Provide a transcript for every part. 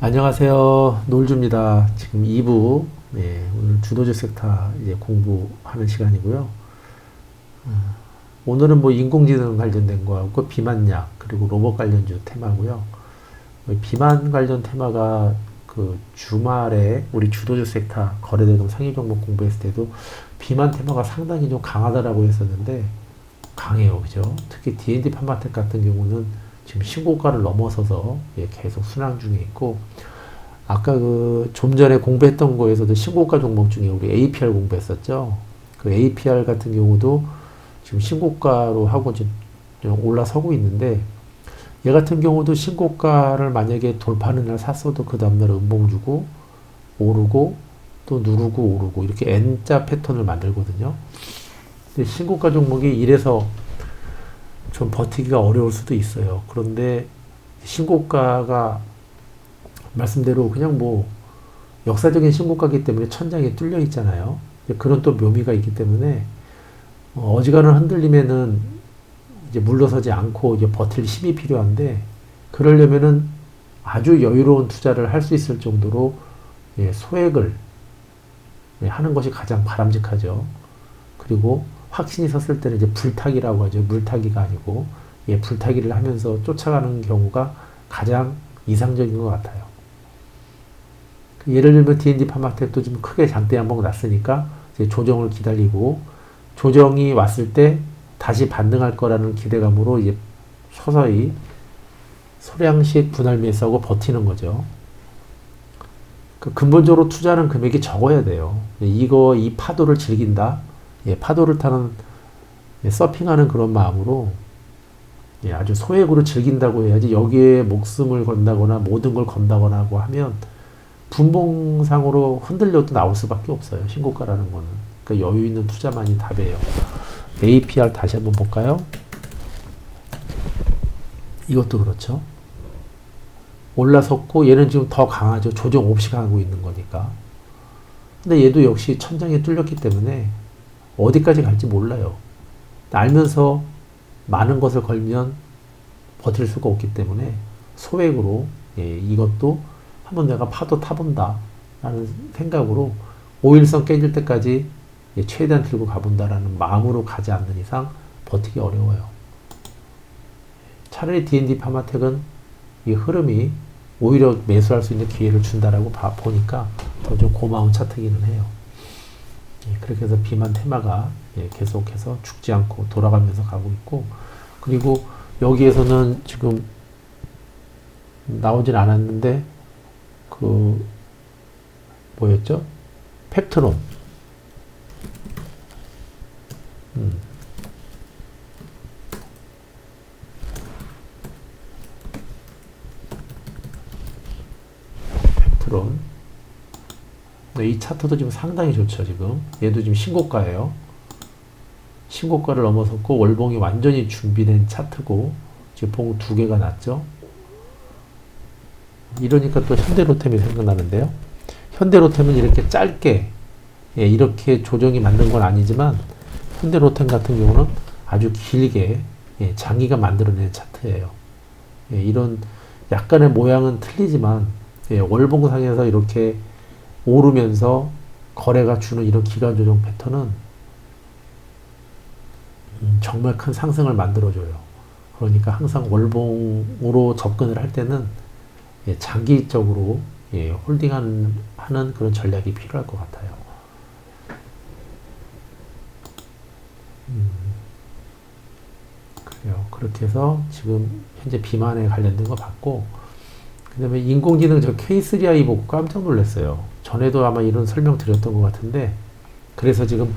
안녕하세요. 놀주입니다. 지금 2부, 오늘 주도주 섹터 이제 공부하는 시간이고요. 오늘은 뭐 인공지능 관련된 거하고 비만약, 그리고 로봇 관련주 테마고요. 비만 관련 테마가 그 주말에 우리 주도주 섹터 거래대금 상위 종목 공부했을 때도 비만 테마가 상당히 좀 강하다라고 했었는데 강해요. 그죠? 특히 D&D 판마텍 같은 경우는 지금 신고가를 넘어서서 계속 순항 중에 있고, 아까 그 좀 전에 공부했던 거에서도 신고가 종목 중에 우리 APR 공부했었죠. 그 APR 같은 경우도 지금 신고가로 하고 지금 올라서고 있는데, 얘 같은 경우도 신고가를 만약에 돌파하는 날 샀어도 그 다음날 음봉 주고 오르고 또 누르고 오르고 이렇게 N자 패턴을 만들거든요. 근데 신고가 종목이 이래서 좀 버티기가 어려울 수도 있어요. 그런데 신고가가 말씀대로 그냥 뭐 역사적인 신고가이기 때문에 천장에 뚫려 있잖아요. 그런 또 묘미가 있기 때문에 어지간한 흔들림에는 이제 물러서지 않고 이제 버틸 힘이 필요한데, 그러려면은 아주 여유로운 투자를 할 수 있을 정도로 소액을 하는 것이 가장 바람직하죠. 그리고 확신이 섰을 때는 이제 불타기라고 하죠. 물타기가 아니고 불타기를 하면서 쫓아가는 경우가 가장 이상적인 것 같아요. 예를 들면 D&D 판마텍도 좀 크게 장대 한번 났으니까 이제 조정을 기다리고, 조정이 왔을 때 다시 반등할 거라는 기대감으로 이제 서서히 소량씩 분할 매수하고 버티는 거죠. 근본적으로 투자하는 금액이 적어야 돼요. 이 파도를 즐긴다. 파도를 타는 서핑하는 그런 마음으로 아주 소액으로 즐긴다고 해야지, 여기에 목숨을 건다거나 모든 걸 건다거나 하고 하면 분봉상으로 흔들려도 나올 수밖에 없어요. 신고가라는 거는. 그러니까 여유 있는 투자만이 답이에요. APR 다시 한번 볼까요? 이것도 그렇죠. 올라섰고 얘는 지금 더 강하죠. 조정 없이 가고 있는 거니까. 근데 얘도 역시 천장에 뚫렸기 때문에 어디까지 갈지 몰라요. 알면서 많은 것을 걸면 버틸 수가 없기 때문에 소액으로 이것도 한번 내가 파도 타본다 라는 생각으로 5일선 깨질 때까지 최대한 들고 가본다라는 마음으로 가지 않는 이상 버티기 어려워요. 차라리 D&D 파마텍은 이 흐름이 오히려 매수할 수 있는 기회를 준다라고 보니까 더 좀 고마운 차트기는 해요. 그렇게 해서 비만 테마가 계속해서 죽지 않고 돌아가면서 가고 있고, 그리고 여기에서는 지금 나오진 않았는데 그 뭐였죠? 펩트론. 펩트론. 이 차트도 지금 상당히 좋죠. 지금 얘도 지금 신고가예요. 신고가를 넘어섰고 월봉이 완전히 준비된 차트고 지금 봉 2개가 났죠. 이러니까 또 현대로템이 생각나는데요. 현대로템은 이렇게 짧게 이렇게 조정이 맞는 건 아니지만, 현대로템 같은 경우는 아주 길게 장기가 만들어낸 차트예요. 이런 약간의 모양은 틀리지만 월봉상에서 이렇게 오르면서 거래가 주는 이런 기간 조정 패턴은 정말 큰 상승을 만들어줘요. 그러니까 항상 월봉으로 접근을 할 때는 장기적으로 홀딩하는 그런 전략이 필요할 것 같아요. 그래요. 그렇게 해서 지금 현재 비만에 관련된 거 봤고, 그 다음에 인공지능 저 K3i 보고 깜짝 놀랐어요. 전에도 아마 이런 설명 드렸던 것 같은데, 그래서 지금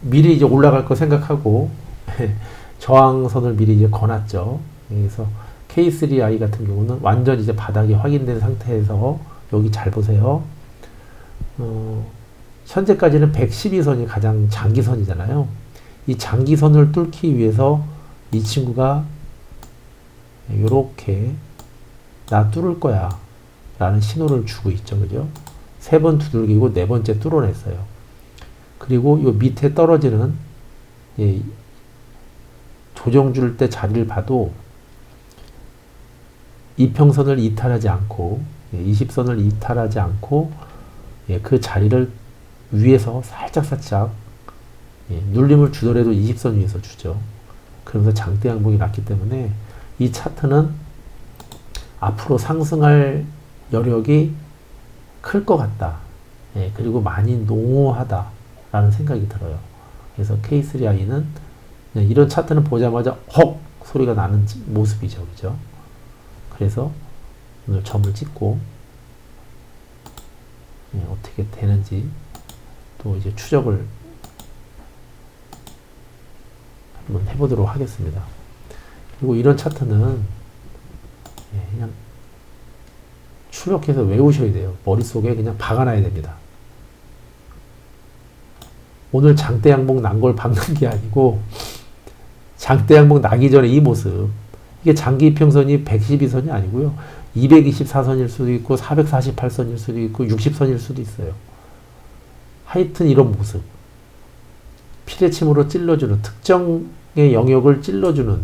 미리 이제 올라갈 거 생각하고 저항선을 미리 이제 거놨죠. 그래서 K3i 같은 경우는 완전 이제 바닥이 확인된 상태에서 여기 잘 보세요. 현재까지는 112선이 가장 장기선이잖아요. 이 장기선을 뚫기 위해서 이 친구가 이렇게 나 뚫을 거야 라는 신호를 주고 있죠. 그죠? 3번 두들기고 4번째 뚫어냈어요. 그리고 요 밑에 떨어지는 조정 줄 때 자리를 봐도 이평선을 이탈하지 않고 예, 20선을 이탈하지 않고 예, 그 자리를 위에서 살짝 예, 눌림을 주더라도 20선 위에서 주죠. 그러면서 장대 양봉이 났기 때문에 이 차트는 앞으로 상승할 여력이 클 것 같다. 예, 그리고 많이 농후하다라는 생각이 들어요. 그래서 K3I는 이런 차트는 보자마자 헉 소리가 나는 모습이죠. 그죠? 그래서 오늘 점을 찍고 예, 어떻게 되는지 또 이제 추적을 한번 해보도록 하겠습니다. 그리고 이런 차트는 예, 그냥 출력해서 외우셔야 돼요. 머릿속에 그냥 박아놔야 됩니다. 오늘 장대 양봉 난 걸 박는 게 아니고 장대 양봉 나기 전에 이 모습, 이게 장기 이평선이 112선이 아니고요. 224선일 수도 있고 448선일 수도 있고 60선일 수도 있어요. 하여튼 이런 모습, 피레침으로 찔러주는, 특정의 영역을 찔러주는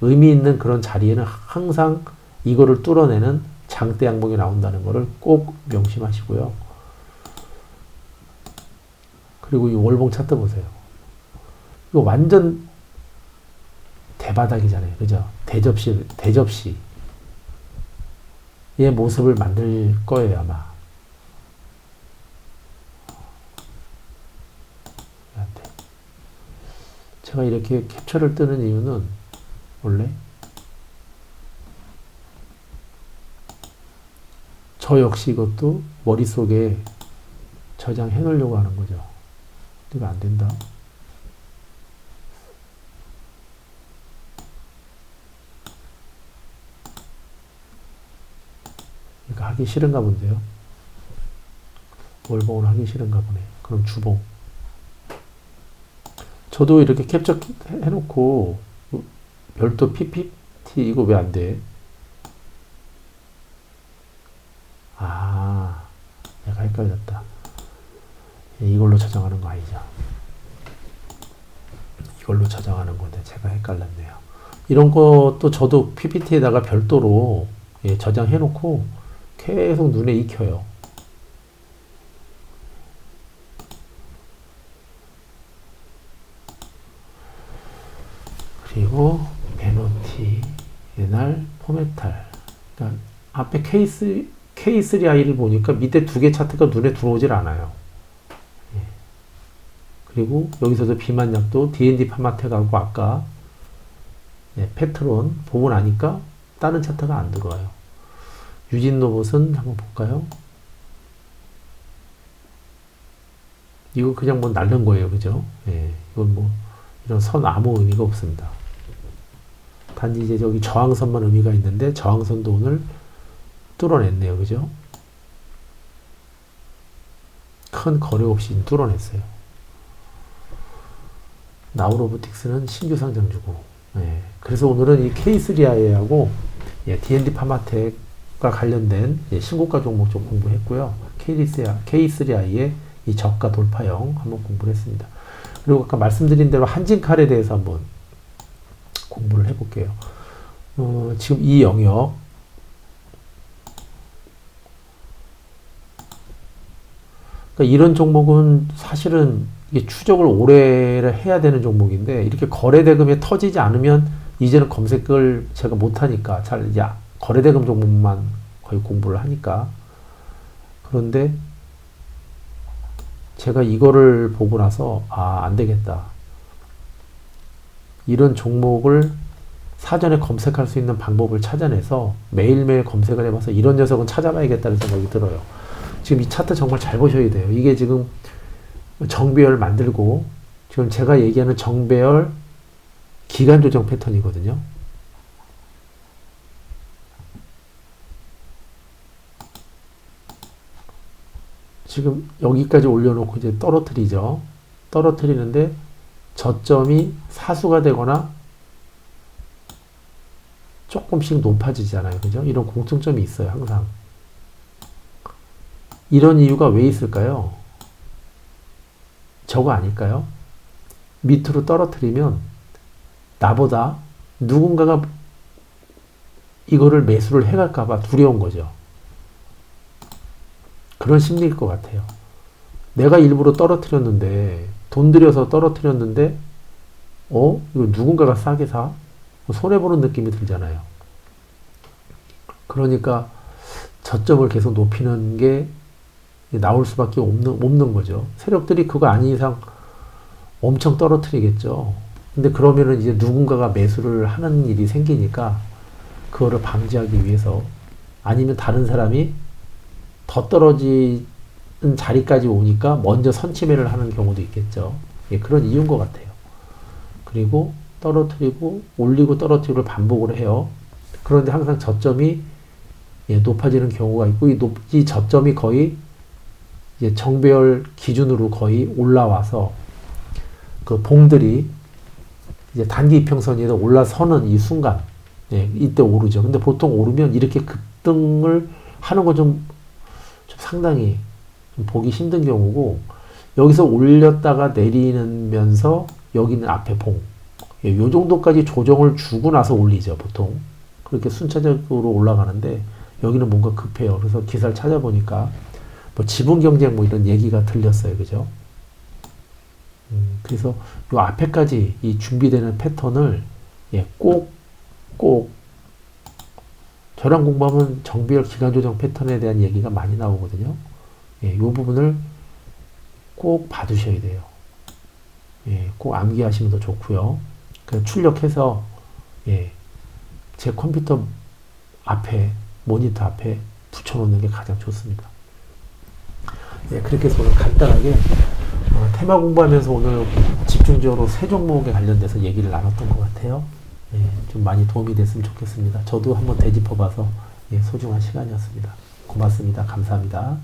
의미 있는 그런 자리에는 항상 이거를 뚫어내는 장대 양봉이 나온다는 것을 꼭 명심하시고요. 그리고 이 월봉 차트 보세요. 이거 완전 대바닥이잖아요. 그죠? 대접시의 모습을 만들 거예요, 아마. 제가 이렇게 캡처를 뜨는 이유는 원래 저 역시 이것도 머릿속에 저장해 놓으려고 하는 거죠. 이거 안 된다. 그러니까 하기 싫은가 본데요. 월봉을 하기 싫은가 보네. 그럼 주봉. 저도 이렇게 캡처 해놓고 별도 PPT 이거 왜 안 돼? 아, 내가 헷갈렸다. 이걸로 저장하는 거 아니죠? 이걸로 저장하는 건데 제가 헷갈렸네요. 이런 것도 저도 PPT에다가 별도로 예, 저장해놓고 계속 눈에 익혀요. 그리고 베노티, 옛날 포메탈. 그러니까 앞에 K3I를 보니까 밑에 두 개 차트가 눈에 들어오질 않아요. 예. 그리고 여기서도 비만약도 D&D 파마텍하고 아까 예, 패트론 보고 나니까 다른 차트가 안 들어와요. 유진로봇은 한번 볼까요? 이거 그냥 뭐 날른 거예요. 그죠? 예, 이건 뭐 이런 선 아무 의미가 없습니다. 단지 이제 저기 저항선만 의미가 있는데 저항선도 오늘 뚫어냈네요. 그죠? 큰 거래 없이 뚫어냈어요. 나우로보틱스는 신규 상장주고 예, 그래서 오늘은 이 K3I하고 예, D&D 파마텍과 관련된 예, 신고가 종목 좀 공부했고요. K3I의 이 저가 돌파형 한번 공부를 했습니다. 그리고 아까 말씀드린 대로 한진칼에 대해서 한번 공부를 해볼게요. 지금 이 영역 그러니까 이런 종목은 사실은 이게 추적을 오래 해야 되는 종목인데 이렇게 거래대금에 터지지 않으면 이제는 검색을 제가 못하니까 잘 이제 거래대금 종목만 거의 공부를 하니까 그런데 제가 이거를 보고 나서 안 되겠다. 이런 종목을 사전에 검색할 수 있는 방법을 찾아내서 매일매일 검색을 해봐서 이런 녀석은 찾아봐야겠다는 생각이 들어요. 지금 이 차트 정말 잘 보셔야 돼요. 이게 지금 정배열 만들고 지금 제가 얘기하는 정배열 기간 조정 패턴이거든요. 지금 여기까지 올려놓고 이제 떨어뜨리죠. 떨어뜨리는데 저점이 사수가 되거나 조금씩 높아지잖아요. 그죠? 이런 공통점이 있어요. 항상. 이런 이유가 왜 있을까요? 저거 아닐까요? 밑으로 떨어뜨리면 나보다 누군가가 이거를 매수를 해갈까봐 두려운 거죠. 그런 심리일 것 같아요. 내가 일부러 떨어뜨렸는데, 돈 들여서 떨어뜨렸는데, 이거 누군가가 싸게 사? 손해보는 느낌이 들잖아요. 그러니까 저점을 계속 높이는 게 나올 수밖에 없는 거죠. 세력들이 그거 아닌 이상 엄청 떨어뜨리겠죠. 근데 그러면은 이제 누군가가 매수를 하는 일이 생기니까 그거를 방지하기 위해서 아니면 다른 사람이 더 떨어지는 자리까지 오니까 먼저 선취매를 하는 경우도 있겠죠. 예, 그런 이유인 것 같아요. 그리고 떨어뜨리고 올리고 떨어뜨리고 반복을 해요. 그런데 항상 저점이 높아지는 경우가 있고 이 저점이 거의 이제 정배열 기준으로 거의 올라와서 그 봉들이 이제 단기 이평선 위에서 올라서는 이 순간 이때 오르죠. 근데 보통 오르면 이렇게 급등을 하는 건 좀 상당히 좀 보기 힘든 경우고 여기서 올렸다가 내리면서 여기는 앞에 봉 요 정도까지 조정을 주고 나서 올리죠. 보통 그렇게 순차적으로 올라가는데 여기는 뭔가 급해요. 그래서 기사를 찾아보니까 뭐 지분 경쟁 뭐 이런 얘기가 들렸어요. 그죠? 그래서 요 앞에까지 이 준비되는 패턴을 꼭 저랑 공부하면 정비열 기간 조정 패턴에 대한 얘기가 많이 나오거든요. 요 부분을 꼭 봐두셔야 돼요. 꼭 암기하시면 더 좋고요. 그냥 출력해서 제 컴퓨터 앞에 모니터 앞에 붙여놓는 게 가장 좋습니다. 그렇게 해서 오늘 간단하게 테마 공부하면서 오늘 집중적으로 세 종목에 관련돼서 얘기를 나눴던 것 같아요. 좀 많이 도움이 됐으면 좋겠습니다. 저도 한번 되짚어봐서 소중한 시간이었습니다. 고맙습니다. 감사합니다.